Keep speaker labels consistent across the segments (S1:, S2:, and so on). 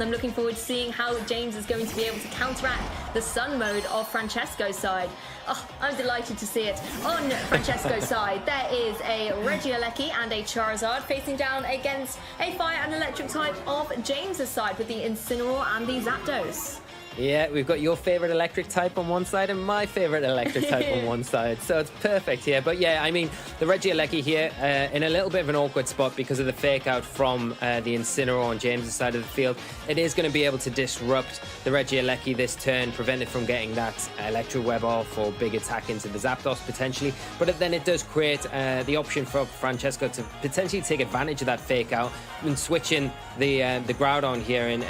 S1: I'm looking forward to seeing how James is going to be able to counteract the Sun mode of Francesco's side. Oh, I'm delighted to see it. On Francesco's side, there is a Regieleki and a Charizard facing down against a Fire and Electric type of James's side with the Incineroar and the Zapdos.
S2: Yeah, we've got your favorite electric type on one side and my favorite electric type on one side. So it's perfect here. But yeah, I mean, the Regieleki here in a little bit of an awkward spot because of the fake out from the Incineroar on James's side of the field. It is going to be able to disrupt the Regieleki this turn, prevent it from getting that Electro Web off or big attack into the Zapdos potentially. But then it does create the option for Francesco to potentially take advantage of that fake out and switch in the Groudon here.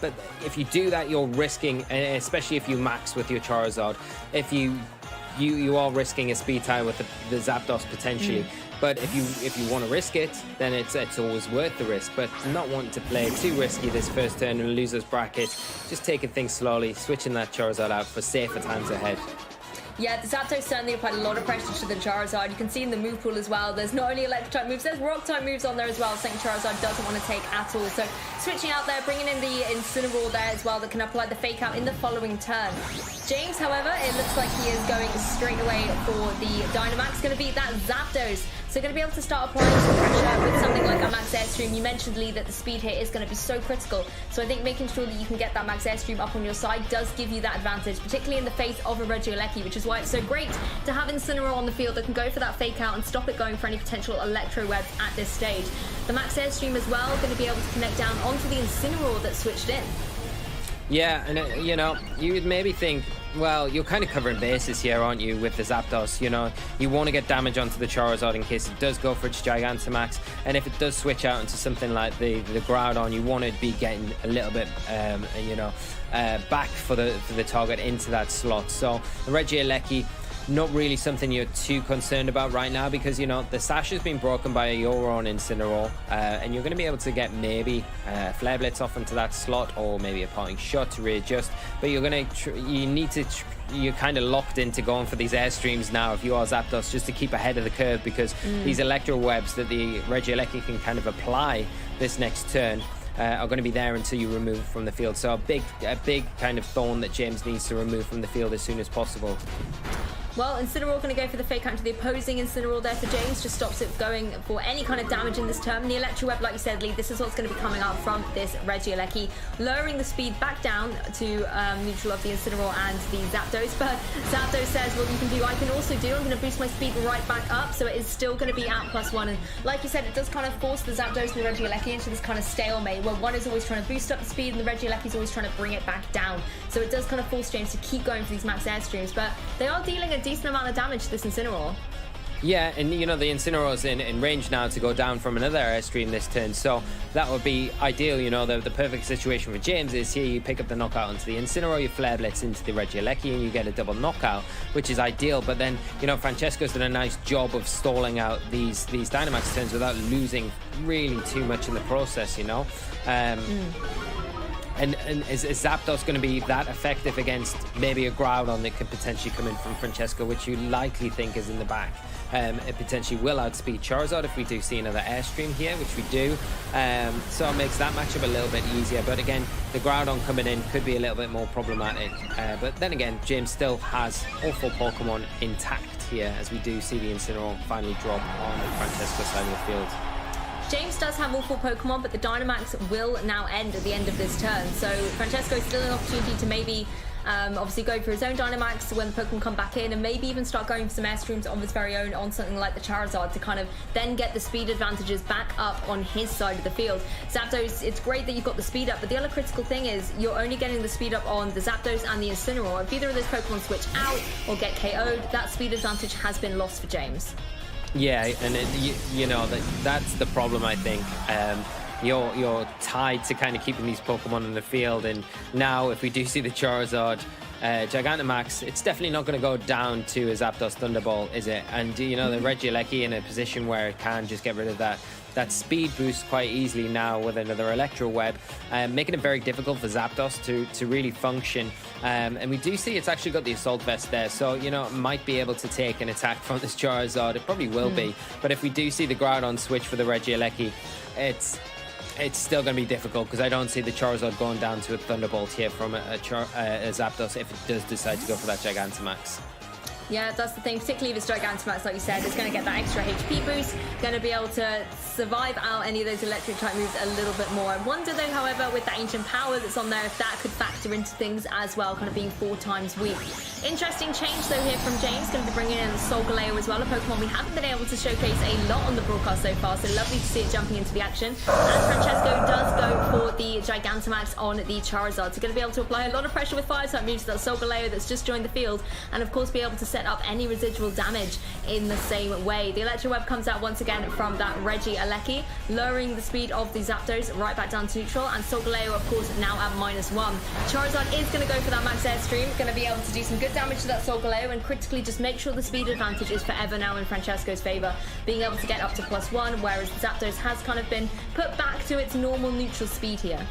S2: But if you do that, you're risking, especially if you max with your Charizard, if you are risking a speed tie with the Zapdos potentially. But if you want to risk it, then it's always worth the risk. But not wanting to play too risky this first turn and lose those brackets, just taking things slowly, switching that Charizard out for safer times ahead.
S1: Yeah, the Zapdos certainly applied a lot of pressure to the Charizard. You can see in the move pool as well, there's not only Electric-type moves, there's Rock-type moves on there as well, something Charizard doesn't want to take at all. So switching out there, bringing in the Incineroar there as well that can apply the Fake Out in the following turn. James, however, it looks like he is going straight away for the Dynamax, going to beat that Zapdos. So going to be able to start applying some pressure with something like a Max Airstream. You mentioned, Lee, that the speed hit is going to be so critical. So I think making sure that you can get that Max Airstream up on your side does give you that advantage, particularly in the face of a Regieleki, which is why it's so great to have Incineroar on the field that can go for that fake out and stop it going for any potential Electro Webs at this stage. The Max Airstream as well, going to be able to connect down onto the Incineroar that switched in.
S2: Yeah, and you know, you would maybe think, well, you're kind of covering bases here, aren't you, with the Zapdos? You know, you want to get damage onto the Charizard in case it does go for its Gigantamax, and if it does switch out into something like the Groudon, you want to be getting a little bit, back for the target into that slot. So the Regieleki, not really something you're too concerned about right now because, you know, the sash has been broken by a Yoron Incineroar, and you're going to be able to get maybe Flare Blitz off into that slot or maybe a Parting Shot to readjust, but you're going to you're kind of locked into going for these Airstreams now if you are Zapdos, just to keep ahead of the curve, because these Electro Webs that the Regieleki can kind of apply this next turn are going to be there until you remove it from the field. So a big kind of thorn that James needs to remove from the field as soon as possible.
S1: Well, Incineroar going to go for the fake out to the opposing Incineroar there for James, just stops it going for any kind of damage in this turn. The Electro Web, like you said, Lee, this is what's going to be coming up from this Regieleki, lowering the speed back down to neutral of the Incineroar and the Zapdos. But Zapdos says, what you can do, I can also do. I'm going to boost my speed right back up, so it is still going to be at +1. And like you said, it does kind of force the Zapdos and the Regieleki into this kind of stalemate, where one is always trying to boost up the speed and the Regieleki is always trying to bring it back down. So it does kind of force James to keep going for these Max Airstreams, but they are dealing a decent amount of damage to this Incineroar.
S2: Yeah, and you know, the Incineroar's in range now to go down from another Airstream this turn, so that would be ideal. You know, the perfect situation for James is here you pick up the knockout onto the Incineroar, you Flare Blitz into the Regieleki, and you get a double knockout, which is ideal. But then, you know, Francesco's done a nice job of stalling out these Dynamax turns without losing really too much in the process, you know. And is Zapdos going to be that effective against maybe a Groudon that could potentially come in from Francesco, which you likely think is in the back? It potentially will outspeed Charizard if we do see another Airstream here, which we do. So it makes that matchup a little bit easier. But again, the Groudon coming in could be a little bit more problematic. But then again, James still has all 4 Pokemon intact here, as we do see the Incineroar finally drop on Francesco's side of the field.
S1: James does have all 4 Pokemon, but the Dynamax will now end at the end of this turn. So Francesco is still an opportunity to maybe obviously go for his own Dynamax when the Pokemon come back in, and maybe even start going for some Airstreams of his very own on something like the Charizard to kind of then get the speed advantages back up on his side of the field. Zapdos, it's great that you've got the speed up, but the other critical thing is you're only getting the speed up on the Zapdos and the Incineroar. If either of those Pokemon switch out or get KO'd, that speed advantage has been lost for James. Yeah,
S2: and you know, that's the problem, I think. You're tied to kind of keeping these Pokemon in the field, and now if we do see the Charizard Gigantamax, it's definitely not going to go down to a Zapdos Thunderbolt, is it? And you know, the Regieleki in a position where it can just get rid of that speed boost quite easily now with another Electro Web, making it very difficult for Zapdos to really function. And we do see it's actually got the Assault Vest there, so you know, it might be able to take an attack from this Charizard. It probably will be, but if we do see the Groudon switch for the Regieleki, it's it's still going to be difficult because I don't see the Charizard going down to a Thunderbolt here from a Zapdos if it does decide to go for that Gigantamax.
S1: Yeah, that's the thing, particularly if it's Gigantamax, like you said, it's going to get that extra HP boost, going to be able to survive out any of those electric type moves a little bit more. I wonder though, however, with that ancient power that's on there, if that could factor into things as well, kind of being 4 times weak. Interesting change though here from James, going to be bringing in the Solgaleo as well, a Pokemon we haven't been able to showcase a lot on the broadcast so far, so lovely to see it jumping into the action. And Francesco does go for the Gigantamax on the Charizard, so going to be able to apply a lot of pressure with fire type moves to that Solgaleo that's just joined the field, and of course be able to set up any residual damage in the same way. The Electro Web comes out once again from that Regieleki, lowering the speed of the Zapdos right back down to neutral, and Solgaleo of course now at -1. Charizard is going to go for that max airstream, going to be able to do some good damage to that Solgaleo and critically just make sure the speed advantage is forever now in Francesco's favour, being able to get up to +1, whereas the Zapdos has kind of been put back to its normal neutral speed here.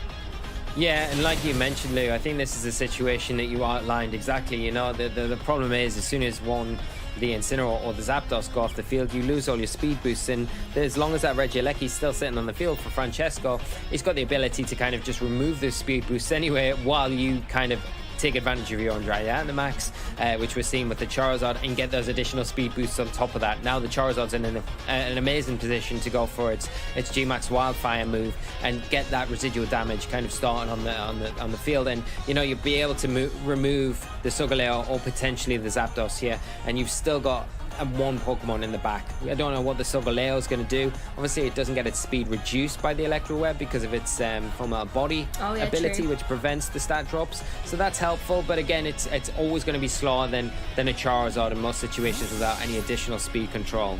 S2: Yeah, and like you mentioned, Lou, I think this is a situation that you outlined exactly. You know, the problem is as soon as the Incineroar or the Zapdos go off the field, you lose all your speed boosts, and as long as that Regieleki is still sitting on the field for Francesco, he's got the ability to kind of just remove those speed boosts anyway while you kind of take advantage of your own Gigantamax, which we're seeing with the Charizard, and get those additional speed boosts on top of that. Now the Charizard's in an amazing position to go for its G-Max Wildfire move and get that residual damage kind of starting on the field, and you know, you'll be able to remove the Solgaleo or potentially the Zapdos here, and you've still got one Pokemon in the back. I don't know what the Solgaleo is going to do. Obviously, it doesn't get its speed reduced by the Electro Web because of its full body ability, which prevents the stat drops. So that's helpful. But again, it's always going to be slower than a Charizard in most situations without any additional speed control.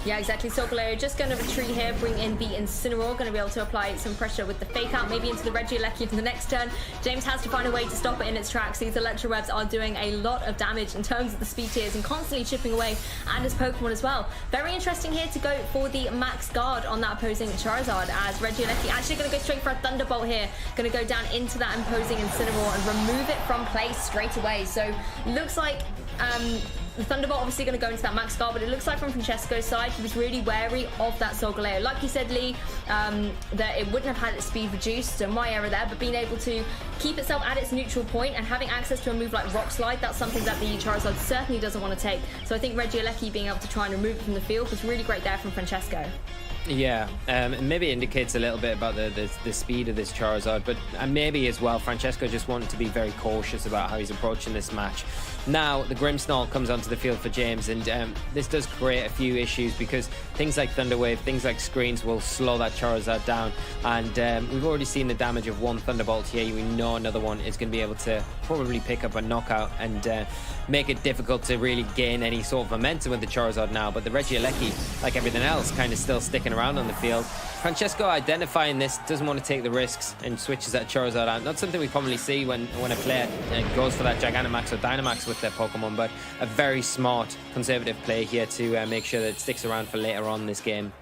S1: Yeah, exactly. Solgaleo just going to retreat here, bring in the Incineroar, going to be able to apply some pressure with the Fake Out, maybe into the Regieleki for the next turn. James has to find a way to stop it in its tracks. These Electro Webs are doing a lot of damage in terms of the speed tiers and constantly chipping away at his Pokemon as well. Very interesting here to go for the Max Guard on that opposing Charizard, as Regieleki actually going to go straight for a Thunderbolt here. Going to go down into that imposing Incineroar and remove it from place straight away. So looks like the Thunderbolt obviously going to go into that Max Guard, but it looks like from Francesco's side, he was really wary of that Solgaleo. Like you said, Lee, that it wouldn't have had its speed reduced, so my error there, but being able to keep itself at its neutral point and having access to a move like Rock Slide, that's something that the Charizard certainly doesn't want to take. So I think Regieleki being able to try and remove it from the field was really great there from Francesco.
S2: Yeah, it maybe indicates a little bit about the speed of this Charizard, but maybe as well Francesco just wanted to be very cautious about how he's approaching this match. Now the Grimmsnarl comes onto the field for James, and this does create a few issues because things like Thunder Wave, things like screens will slow that Charizard down, and we've already seen the damage of one Thunderbolt here. We know another one is going to be able to probably pick up a knockout and make it difficult to really gain any sort of momentum with the Charizard now, but the Regieleki, like everything else, kind of still sticking around on the field. Francesco identifying this, doesn't want to take the risks and switches that Charizard out. Not something we commonly see when a player goes for that Gigantamax or Dynamax with their Pokemon, but a very smart conservative play here to make sure that it sticks around for later on in this game.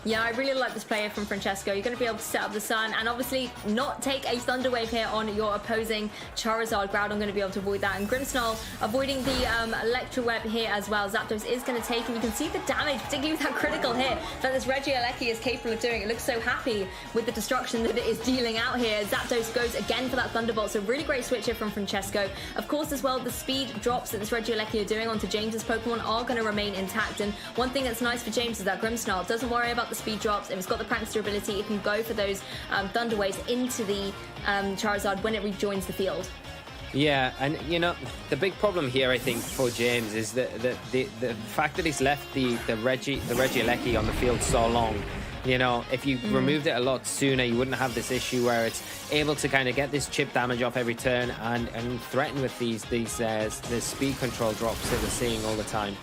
S1: Yeah, I really like this player from Francesco. You're going to be able to set up the Sun and obviously not take a Thunder Wave here on your opposing Charizard. Groudon going to be able to avoid that, and Grimmsnarl avoiding the Electro Web here as well. Zapdos is going to take, and you can see the damage, particularly with that critical hit that this Regieleki is capable of doing. It looks so happy with the destruction that it is dealing out here. Zapdos goes again for that Thunderbolt, so really great switch here from Francesco. Of course, as well, the speed drops that this Regieleki are doing onto James's Pokemon are going to remain intact, and one thing that's nice for James is that Grimmsnarl doesn't worry about the speed drops. If it's got the Prankster ability, it can go for those Thunder Waves into the Charizard when it rejoins the field.
S2: Yeah, and you know, the big problem here, I think, for James is the fact that he's left the Regieleki on the field so long. You know, if you removed it a lot sooner, you wouldn't have this issue where it's able to kind of get this chip damage off every turn and threaten with these speed control drops that we're seeing all the time.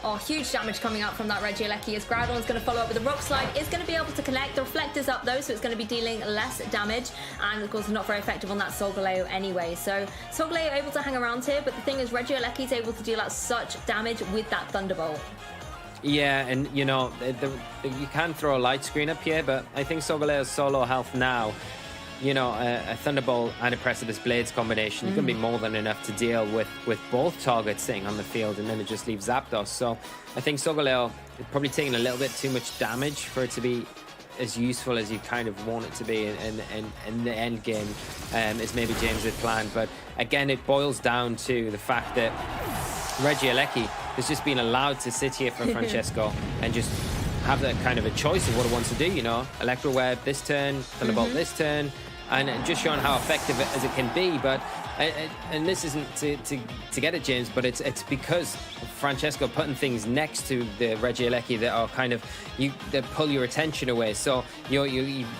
S1: Oh, huge damage coming out from that Regieleki as Groudon is going to follow up with a Rock Slide. It's going to be able to connect. The Reflector's up though, so it's going to be dealing less damage. And of course, not very effective on that Solgaleo anyway. So Solgaleo able to hang around here, but the thing is Regieleki is able to deal out such damage with that Thunderbolt.
S2: Yeah, and you know, you can throw a Light Screen up here, but I think Solgaleo's solo health now, you know, a Thunderbolt and a Precipice Blades combination, you can be more than enough to deal with both targets sitting on the field, and then it just leaves Zapdos. So I think Solgaleo is probably taking a little bit too much damage for it to be as useful as you kind of want it to be in the end game as maybe James had planned. But again, it boils down to the fact that Regieleki has just been allowed to sit here from Francesco and just have that kind of a choice of what it wants to do, you know. Electro Web this turn, Thunderbolt this turn, and just showing how effective as it can be. But and this isn't to get at James, but it's because Francesco putting things next to the Regieleki that are kind of that pull your attention away. So you're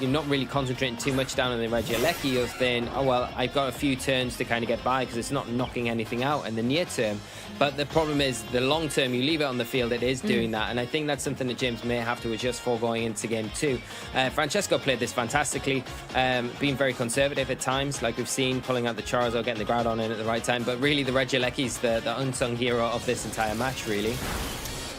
S2: not really concentrating too much down on the Regieleki. You're saying, oh well, I've got a few turns to kind of get by because it's not knocking anything out in the near term. But the problem is the long term, you leave it on the field, it is doing that. And I think that's something that James may have to adjust for going into game 2. Francesco played this fantastically, being very conservative at times, like we've seen, pulling out the Charizard, getting the Groudon in at the right time. But really, the Regielecki's the unsung hero of this entire match, really.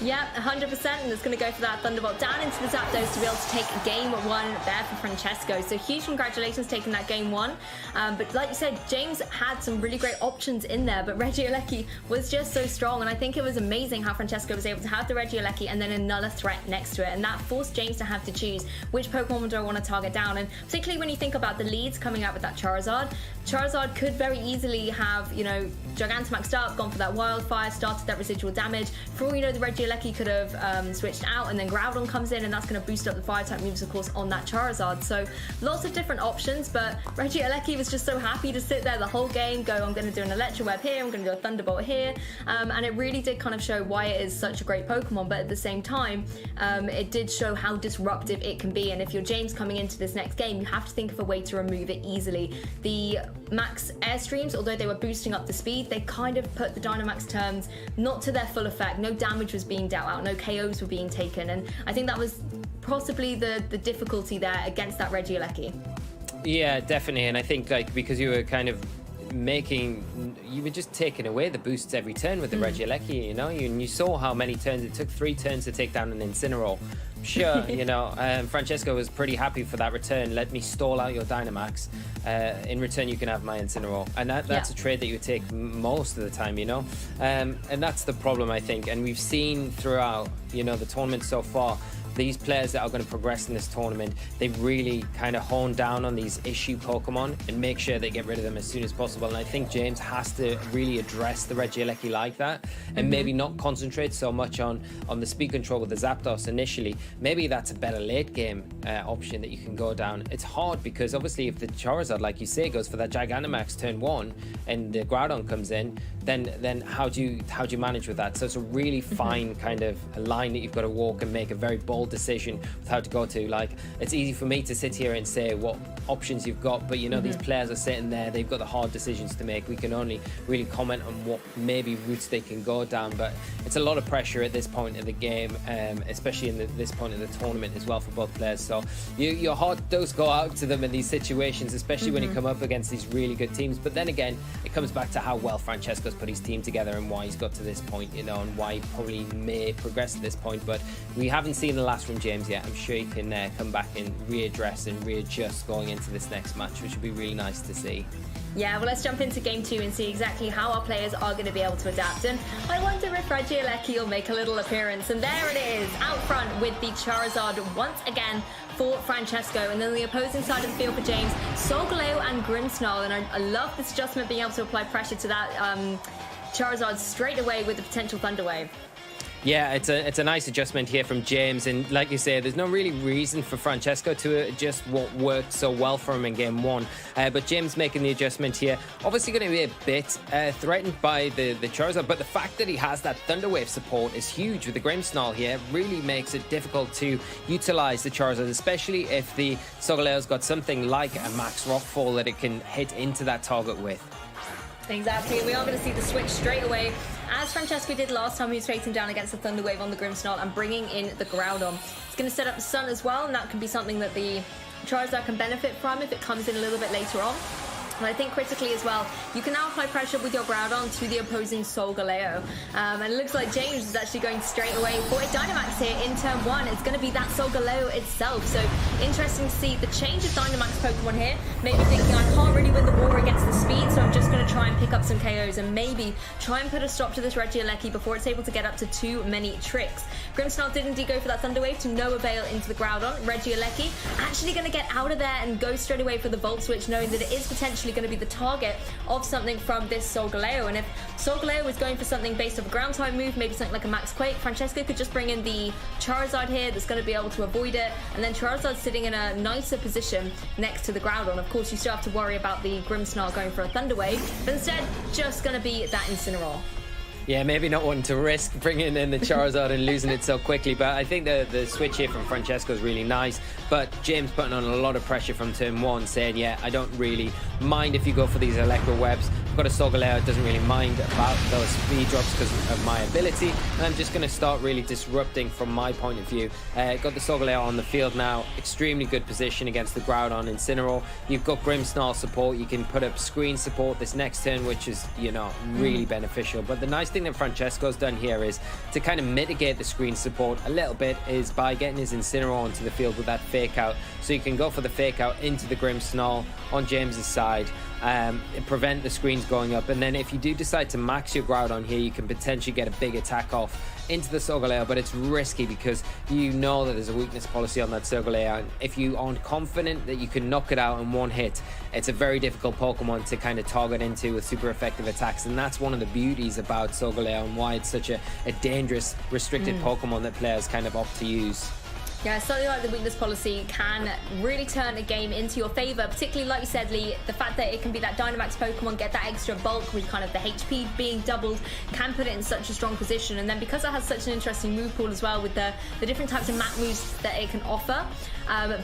S1: Yeah, 100%, and it's going to go for that Thunderbolt down into the Zapdos to be able to take game 1 there for Francesco. So huge congratulations taking that game 1. But like you said, James had some really great options in there, but Regieleki was just so strong, and I think it was amazing how Francesco was able to have the Regieleki and then another threat next to it, and that forced James to have to choose which Pokemon do I want to target down. And particularly when you think about the leads coming out with that Charizard could very easily have, you know, Gigantamaxed up, gone for that Wildfire, started that residual damage. For all you know, the Regieleki could have switched out, and then Groudon comes in, and that's going to boost up the Fire-type moves, of course, on that Charizard. So lots of different options, but Regieleki was just so happy to sit there the whole game, go, I'm going to do an Electro Web here, I'm going to do a Thunderbolt here, and it really did kind of show why it is such a great Pokemon, but at the same time, it did show how disruptive it can be, and if you're James coming into this next game, you have to think of a way to remove it easily. The max Airstreams, although they were boosting up the speed, they kind of put the Dynamax turns not to their full effect. No damage was being dealt out, no KOs were being taken, and I think that was possibly the difficulty there against that Regieleki.
S2: Yeah, definitely, and I think like because you were kind of you were just taking away the boosts every turn with the Regieleki, you know, and you saw how many turns it took. 3 turns to take down an Incineroar. Sure, you know, Francesco was pretty happy for that return. Let me stall out your Dynamax. In return, you can have my Incineroar. And that's a trade that you would take most of the time, you know. And that's the problem, I think. And we've seen throughout, you know, the tournament so far, these players that are going to progress in this tournament, they really kind of hone down on these issue Pokemon and make sure they get rid of them as soon as possible. And I think James has to really address the Regieleki like that, and maybe not concentrate so much on the speed control with the Zapdos initially. Maybe that's a better late game option that you can go down. It's hard because obviously if the Charizard, like you say, goes for that Gigantamax turn 1 and the Groudon comes in, then how do you manage with that? So it's a really fine kind of a line that you've got to walk and make a very bold decision with how to go to. Like, it's easy for me to sit here and say what options you've got, but you know, these players are sitting there, they've got the hard decisions to make. We can only really comment on what maybe routes they can go down, but it's a lot of pressure at this point of the game, especially in this point of the tournament as well for both players. So your heart does go out to them in these situations, especially when you come up against these really good teams. But then again, it comes back to how well Francesco's put his team together and why he's got to this point, you know, and why he probably may progress at this point. But we haven't seen the last from James yet. I'm sure he can come back and readdress and readjust going into this next match, which would be really nice to see.
S1: Yeah, well, let's jump into game 2 and see exactly how our players are going to be able to adapt. And I wonder if Regieleki will make a little appearance. And there it is, out front with the Charizard once again for Francesco. And then the opposing side of the field for James, Solgaleo and Grimmsnarl. And I love this adjustment, being able to apply pressure to that Charizard straight away with the potential Thunder Wave.
S2: Yeah, it's a nice adjustment here from James, and like you say, there's no really reason for Francesco to adjust what worked so well for him in game 1. But James making the adjustment here, obviously going to be a bit threatened by the Charizard, but the fact that he has that Thunder Wave support is huge with the Grimmsnarl here. Really makes it difficult to utilize the Charizard, especially if the Solgaleo's got something like a Max Rockfall that it can hit into that target with.
S1: Exactly, we are going to see the switch straight away, as Francesco did last time he was facing down against the Thunder Wave on the Grimmsnarl and bringing in the Groudon. It's going to set up the Sun as well, and that can be something that the Charizard can benefit from if it comes in a little bit later on. And I think critically as well, you can now apply pressure with your Groudon to the opposing Solgaleo. And it looks like James is actually going straight away for a Dynamax here in turn 1. It's going to be that Solgaleo itself. So interesting to see the change of Dynamax Pokemon here. Maybe thinking I can't really win the war against the speed, so I'm just going to try and pick up some KOs and maybe try and put a stop to this Regieleki before it's able to get up to too many tricks. Grimmsnarl did indeed go for that Thunder Wave to no avail into the Groudon. Regieleki actually going to get out of there and go straight away for the Volt Switch, knowing that it is potentially going to be the target of something from this Solgaleo. And if Solgaleo was going for something based off a ground type move, maybe something like a Max Quake, Francesco could just bring in the Charizard here that's going to be able to avoid it, and then Charizard's sitting in a nicer position next to the Groudon. Of course, you still have to worry about the Grimmsnarl going for a Thunder Wave, but instead just going to be that Incineroar.
S2: Yeah, maybe not wanting to risk bringing in the Charizard and losing it so quickly, but I think the switch here from Francesco is really nice. But James putting on a lot of pressure from turn 1, saying, yeah, I don't really mind if you go for these Electro Webs. I've got a Solgaleo that doesn't really mind about those speed drops because of my ability, and I'm just going to start really disrupting from my point of view. Got the Solgaleo on the field now, extremely good position against the Groudon Incineroar. You've got Grimmsnarl support, you can put up screen support this next turn, which is, really beneficial. But the nice thing that Francesco's done here is to kind of mitigate the screen support a little bit is by getting his Incineroar onto the field with that fake out. So you can go for the fake out into the Grimmsnarl on James's side, prevent the screens going up, and then if you do decide to max your Groudon here, you can potentially get a big attack off into the Solgaleo, but it's risky because you know that there's a weakness policy on that Solgaleo, and if you aren't confident that you can knock it out in one hit, it's a very difficult Pokemon to kind of target into with super effective attacks. And that's one of the beauties about Solgaleo and why it's such a dangerous restricted Pokemon that players kind of opt to use.
S1: Yeah, something like the weakness policy can really turn a game into your favor, particularly like you said, Lee, the fact that it can be that Dynamax Pokemon, get that extra bulk with kind of the HP being doubled, can put it in such a strong position. And then because it has such an interesting move pool as well with the different types of map moves that it can offer,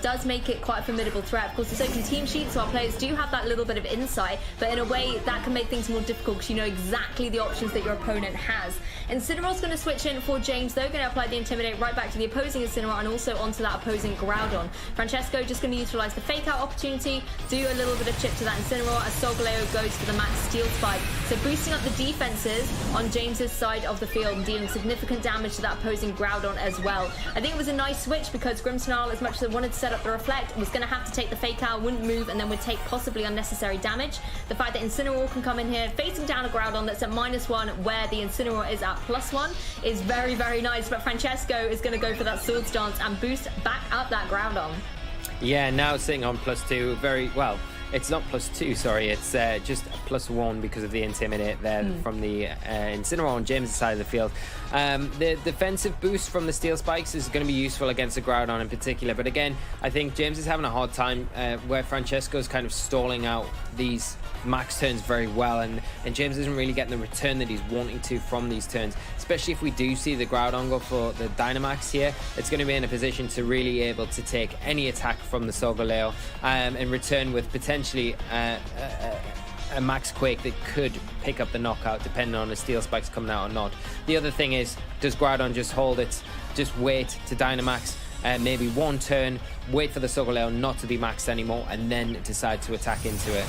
S1: does make it quite a formidable threat. Of course, it's open team sheet, so our players do have that little bit of insight, but in a way that can make things more difficult because you know exactly the options that your opponent has. Incineroar's going to switch in for James, though, going to apply the Intimidate right back to the opposing Incineroar and also onto that opposing Groudon. Francesco just going to utilize the fake out opportunity, do a little bit of chip to that Incineroar as Solgaleo goes for the max Steel Spike. So boosting up the defenses on James's side of the field and dealing significant damage to that opposing Groudon as well. I think it was a nice switch because Grimmsnarl, as much as it wanted to set up the Reflect, was going to have to take the fake out, wouldn't move, and then would take possibly unnecessary damage. The fact that Incineroar can come in here facing down a Groudon that's at -1 where the Incineroar is at +1 is very, very nice. But Francesco is going to go for that Swords Dance and boost back up that Groudon.
S2: Yeah, now sitting on +2, very well. It's not +2, sorry, it's just +1 because of the Intimidate there from the Incineroar on James' side of the field. The defensive boost from the Steel Spikes is going to be useful against the Groudon in particular, but again, I think James is having a hard time where Francesco's kind of stalling out these max turns very well, and James isn't really getting the return that he's wanting to from these turns, especially if we do see the Groudon go for the Dynamax here. It's going to be in a position to really able to take any attack from the Solgaleo and return with potentially a Max Quake that could pick up the knockout depending on the Steel Spikes coming out or not. The other thing is, does Groudon just hold it, just wait to Dynamax, maybe one turn, wait for the Solgaleo not to be maxed anymore, and then decide to attack into it?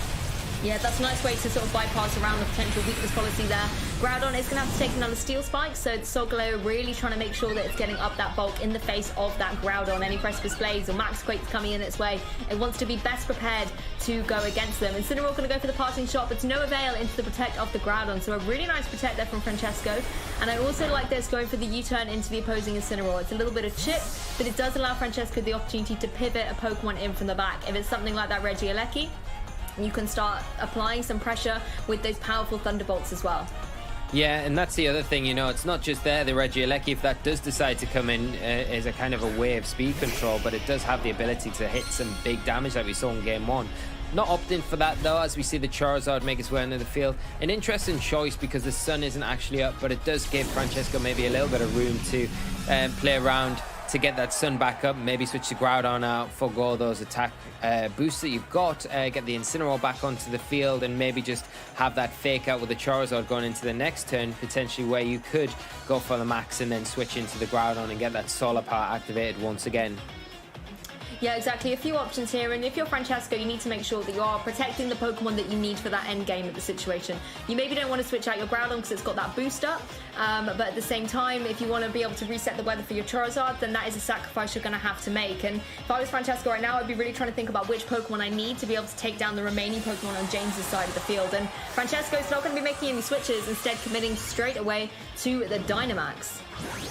S1: Yeah, that's a nice way to sort of bypass around the potential weakness policy there. Groudon is going to have to take another Steel Spike, so Solgaleo really trying to make sure that it's getting up that bulk in the face of that Groudon. Any Precipice Blades or Max Quakes coming in its way, it wants to be best prepared to go against them. Incineroar going to go for the Parting Shot, but to no avail into the Protect of the Groudon, so a really nice Protect there from Francesco. And I also like this going for the U-turn into the opposing Incineroar. It's a little bit of chip, but it does allow Francesco the opportunity to pivot a Pokemon in from the back. If it's something like that Regieleki, you can start applying some pressure with those powerful Thunderbolts as well.
S2: Yeah, and that's the other thing, it's not just there, the Regieleki, if that does decide to come in as a kind of a way of speed control, but it does have the ability to hit some big damage like we saw in Game 1. Not opting for that though, as we see the Charizard make its way into the field. An interesting choice because the sun isn't actually up, but it does give Francesco maybe a little bit of room to play around to get that sun back up, maybe switch the Groudon out, forgo those attack boosts that you've got, get the Incineroar back onto the field, and maybe just have that fake out with the Charizard going into the next turn, potentially where you could go for the max and then switch into the Groudon and get that solar power activated once again.
S1: Yeah, exactly. A few options here, and if you're Francesco, you need to make sure that you are protecting the Pokemon that you need for that end game of the situation. You maybe don't want to switch out your Groudon because it's got that boost up, but at the same time, if you want to be able to reset the weather for your Charizard, then that is a sacrifice you're going to have to make. And if I was Francesco right now, I'd be really trying to think about which Pokemon I need to be able to take down the remaining Pokemon on James's side of the field. And Francesco's not going to be making any switches, instead committing straight away to the Dynamax.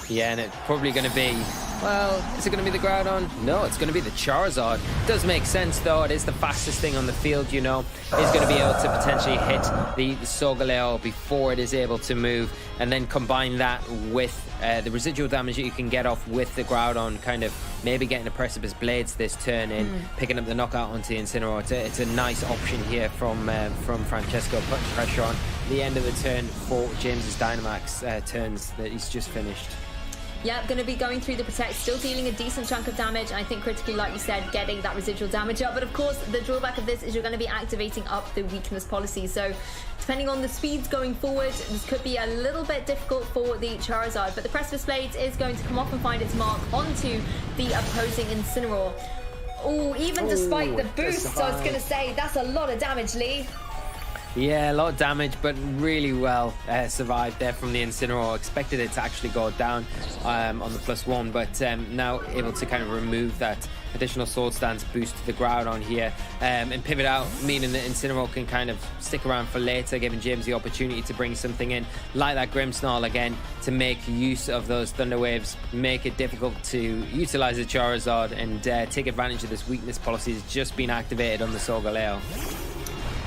S2: Yeah, and it's probably going to be, well, is it going to be the Groudon? No, it's going to be the Charizard. It does make sense, though. It is the fastest thing on the field, you know. It's going to be able to potentially hit the Solgaleo before it is able to move, and then combine that with the residual damage that you can get off with the Groudon, kind of maybe getting the Precipice Blades this turn in, picking up the knockout onto the Incineroar. It's a nice option here from Francesco, putting pressure on the end of the turn for James's Dynamax turns that he's just finished.
S1: Yeah, going to be going through the Protect, still dealing a decent chunk of damage, and I think critically, like you said, getting that residual damage up. But of course, the drawback of this is you're going to be activating up the weakness policy. So depending on the speeds going forward, this could be a little bit difficult for the Charizard. But the Precipice Blades is going to come off and find its mark onto the opposing Incineroar. Oh, even despite the boost, I was going to say, that's a lot of damage, Lee.
S2: Yeah, a lot of damage, but really well survived there from the Incineroar. Expected it to actually go down on the +1, but now able to kind of remove that additional Sword Stance boost to the Groudon here, and pivot out, meaning that Incineroar can kind of stick around for later, giving James the opportunity to bring something in, like that Grimmsnarl again, to make use of those Thunder Waves, make it difficult to utilize the Charizard, and take advantage of this weakness policy that's just been activated on the Solgaleo.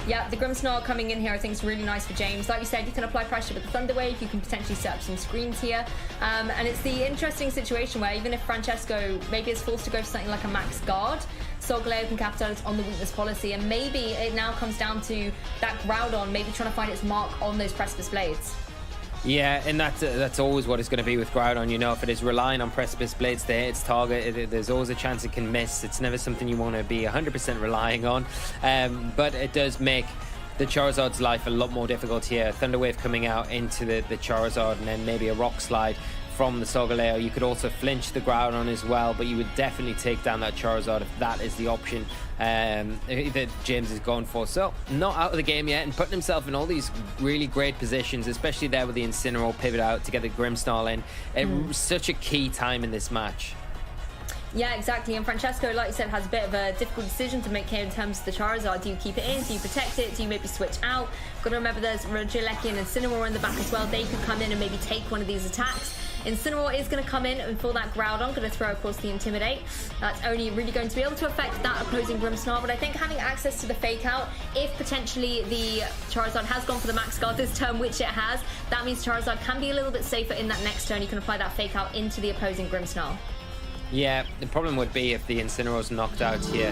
S1: Yeah, the Grimmsnarl coming in here I think is really nice for James. Like you said, you can apply pressure with the Thunder Wave, you can potentially set up some screens here. And it's the interesting situation where even if Francesco maybe is forced to go for something like a Max Guard, Solgaleo can capitalize on the weakness policy, and maybe it now comes down to that Groudon maybe trying to find its mark on those Precipice Blades.
S2: Yeah, and that's always what it's going to be with Groudon, you know. If it is relying on Precipice Blades to hit its target, there's always a chance it can miss. It's never something you want to be 100% relying on, but it does make the Charizard's life a lot more difficult here. Thunder Wave coming out into the Charizard, and then maybe a Rock Slide from the Solgaleo. You could also flinch the Groudon as well, but you would definitely take down that Charizard if that is the option that James is going for. So not out of the game yet, and putting himself in all these really great positions, especially there with the Incineroar pivot out to get the Grimmsnarl in. It was such a key time in this match.
S1: Yeah, exactly. And Francesco, like you said, has a bit of a difficult decision to make here in terms of the Charizard. Do you keep it in? Do you protect it? Do you maybe switch out? Got to remember there's Regieleki and Incineroar in the back as well. They could come in and maybe take one of these attacks. Incineroar is going to come in, and for that Groudon, going to throw, of course, the Intimidate. That's only really going to be able to affect that opposing Grimmsnarl, but I think having access to the Fake Out, if potentially the Charizard has gone for the Max Guard this turn, which it has, that means Charizard can be a little bit safer in that next turn. You can apply that Fake Out into the opposing Grimmsnarl.
S2: Yeah, the problem would be if the Incineroar's knocked out here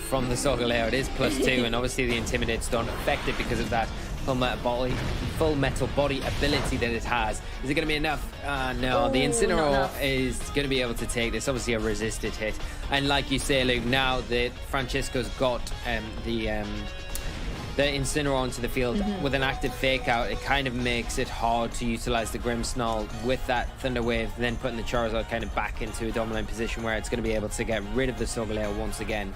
S2: from the Solgaleo. It is +2, and obviously the Intimidates don't affect it because of that full metal body ability that it has. Is it going to be enough? No, the Incineroar is going to be able to take this. Obviously a resisted hit, and like you say, Luke, now that Francesco's got the Incineroar onto the field with an active Fake Out, it kind of makes it hard to utilize the Grimmsnarl with that Thunder Wave, then putting the Charizard kind of back into a dominant position where it's going to be able to get rid of the Solgaleo once again.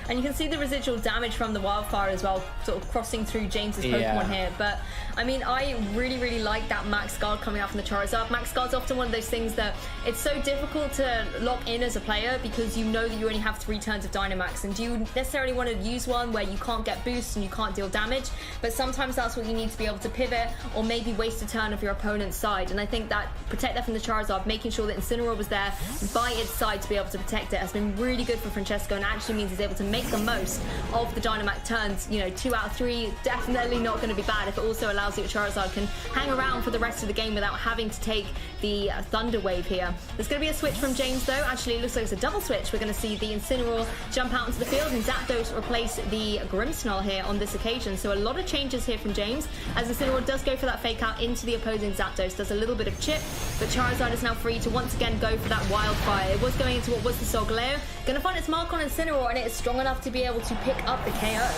S1: And you can see the residual damage from the Wildfire as well, sort of crossing through James's Pokemon here. But, I mean, I really, really like that Max Guard coming out from the Charizard. Max Guard's often one of those things that it's so difficult to lock in as a player because you know that you only have 3 turns of Dynamax. And do you necessarily want to use one where you can't get boosts and you can't deal damage? But sometimes that's what you need to be able to pivot or maybe waste a turn of your opponent's side. And I think that protect that from the Charizard, making sure that Incineroar was there by its side to be able to protect it, has been really good for Francesco, and actually means he's able to make the most of the Dynamax turns. You know, 2 out of 3, definitely not going to be bad if it also allows you Charizard can hang around for the rest of the game without having to take the Thunder Wave here. There's going to be a switch from James though. Actually, it looks like it's a double switch. We're going to see the Incineroar jump out into the field and Zapdos replace the Grimmsnarl here on this occasion. So a lot of changes here from James, as Incineroar does go for that Fake Out into the opposing Zapdos. Does a little bit of chip, but Charizard is now free to once again go for that Wildfire. It was going into what was the Solgaleo. Going to find its mark on Incineroar, and it is strong enough to be able to pick up the KO.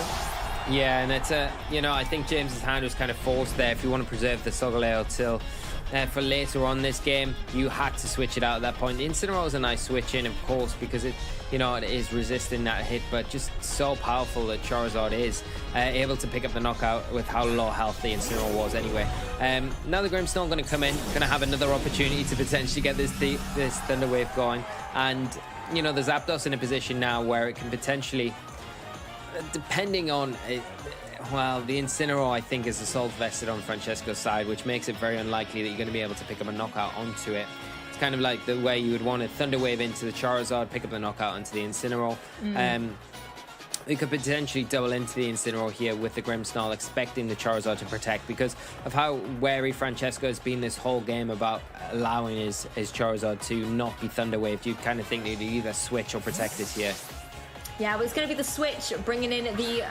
S2: Yeah, and it's you know, I think James's hand was kind of forced there if you want to preserve the Solgaleo till for later on this game, you had to switch it out at that point. The Incineroar is a nice switch in, of course, because it is resisting that hit, but just so powerful that Charizard is able to pick up the knockout with how low health the Incineroar was anyway. Now the Grimmsnarl going to come in, going to have another opportunity to potentially get this Thunder Wave going, and the Zapdos in a position now where it can potentially, depending on well, the Incineroar, I think, is assault vested on Francesco's side, which makes it very unlikely that you're going to be able to pick up a knockout onto it. It's kind of like the way you would want to Thunder Wave into the Charizard, pick up the knockout onto the Incineroar. We could potentially double into the Incineroar here with the Grimmsnarl, expecting the Charizard to protect because of how wary Francesco has been this whole game about allowing his Charizard to not be Thunder Waved. You'd kind of think they'd either switch or protect it here.
S1: Yeah, well, it's going to be the switch, bringing in the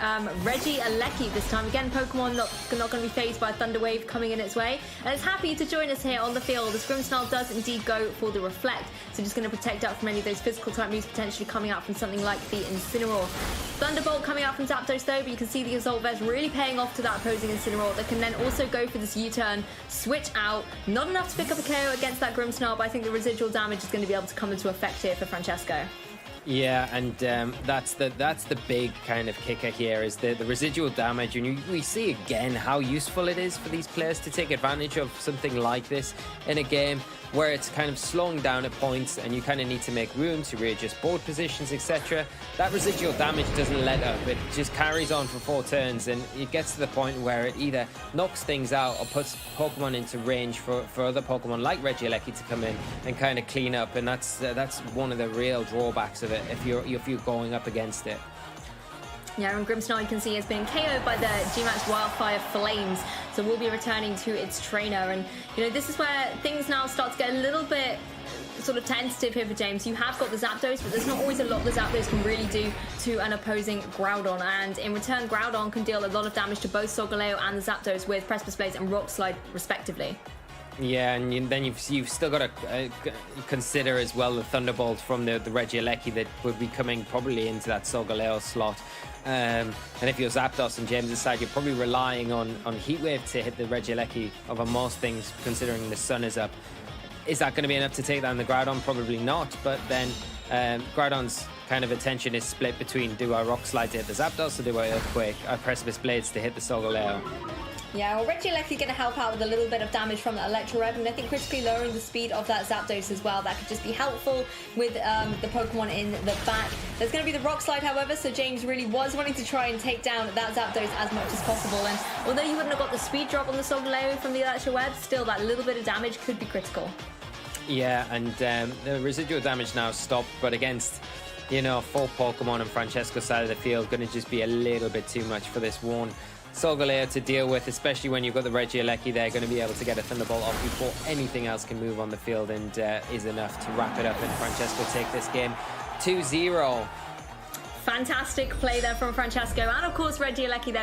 S1: Regieleki this time. Again, Pokemon not going to be phased by a Thunder Wave coming in its way. And it's happy to join us here on the field. The Grimmsnarl does indeed go for the Reflect. So just going to protect out from any of those physical type moves potentially coming out from something like the Incineroar. Thunderbolt coming out from Zapdos though, but you can see the Assault Vest really paying off to that opposing Incineroar that can then also go for this U-turn, switch out. Not enough to pick up a KO against that Grimmsnarl, but I think the residual damage is going to be able to come into effect here for Francesco.
S2: Yeah, and that's the big kind of kicker here is the residual damage, and we see again how useful it is for these players to take advantage of something like this in a game where it's kind of slowing down at points and you kind of need to make room to readjust board positions, etc. That residual damage doesn't let up. It just carries on for 4 turns, and it gets to the point where it either knocks things out or puts Pokemon into range for other Pokemon like Regieleki to come in and kind of clean up, and that's one of the real drawbacks of it if you're going up against it.
S1: Yeah, and Grimmsnarl, you can see, has been KO'd by the G-Max Wildfire Flames, so we'll be returning to its trainer. And, this is where things now start to get a little bit sort of tentative here for James. You have got the Zapdos, but there's not always a lot the Zapdos can really do to an opposing Groudon. And in return, Groudon can deal a lot of damage to both Solgaleo and the Zapdos with Precipice Blades and Rock Slide, respectively. Yeah,
S2: and then you've still got to consider as well the Thunderbolt from the Regieleki that would be coming probably into that Solgaleo slot. And if you're Zapdos and James' side, you're probably relying on Heat Wave to hit the Regieleki over most things, considering the sun is up. Is that going to be enough to take down the Groudon? Probably not, but then Groudon's kind of attention is split between do I Rock Slide to hit the Zapdos or do I Earthquake? I Precipice Blades to hit the Solgaleo.
S1: Yeah, well, Regieleki going to help out with a little bit of damage from that Electro Rev, and I think critically lowering the speed of that Zapdos as well. That could just be helpful with the Pokemon in the back. There's going to be the Rock Slide, however, so James really was wanting to try and take down that Zapdos as much as possible. And although you wouldn't have got the speed drop on the Solgaleo from the Electro Web, still that little bit of damage could be critical.
S2: Yeah, and the residual damage now stopped, but against 4 Pokemon on Francesco's side of the field, going to just be a little bit too much for this one Solgaleo to deal with, especially when you've got the Regieleki there, going to be able to get a Thunderbolt off before anything else can move on the field, and is enough to wrap it up and Francesco take this game 2-0.
S1: Fantastic play there from Francesco, and of course Regieleki there